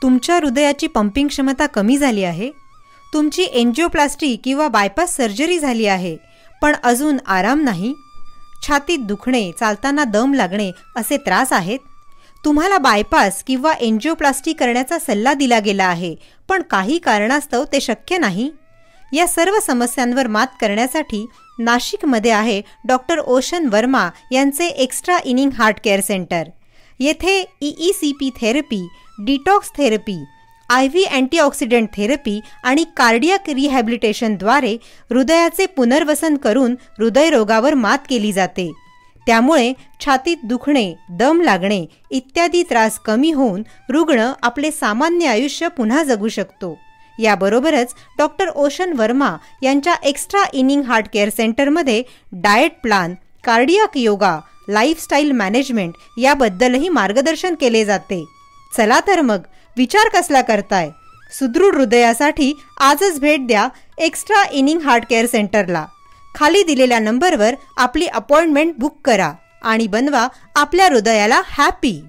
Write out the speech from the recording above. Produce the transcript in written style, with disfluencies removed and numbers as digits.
तुमच्या हृदयाची पंपिंग क्षमता कमी झाली आहे, तुमची एंजिओप्लास्टी किंवा बायपास सर्जरी झाली आहे, पण अजून आराम नाही, छातीत दुखणे, चालताना दम लागणे असे त्रास आहेत, तुम्हाला बायपास किंवा एंजिओप्लास्टी करण्याचा सल्ला दिला गेला आहे, पण काही कारणास्तव ते शक्य नाही. या सर्व समस्यांवर मात करण्यासाठी नाशिकमध्ये आहे डॉक्टर ओशन वर्मा यांचे extra inning heart care centre. येथे EECP therapy, detox therapy, IV antioxidant therapy आणि कार्डियाक रिहॅबिलिटेशनद्वारे हृदयाचे पुनर्वसन करून हृदयरोगावर मात केली जाते. त्यामुळे छातीत दुखणे, दम लागणे इत्यादी त्रास कमी होऊन रुग्ण आपले सामान्य आयुष्य पुन्हा जगू शकतो. याबरोबरच डॉक्टर ओशन वर्मा यांच्या एक्स्ट्रा इनिंग हार्ट केअर सेंटरमध्ये diet plan, cardiac yoga, lifestyle management याबद्दलही मार्गदर्शन केले जाते. चला तर मग विचार कसला करताय? सुदृढ हृदयासाठी आजच भेट द्या एक्स्ट्रा इनिंग हार्ट केअर सेंटरला. खाली दिलेल्या नंबरवर आपली अपॉइंटमेंट बुक करा आणि बनवा आपल्या हृदयाला हॅपी.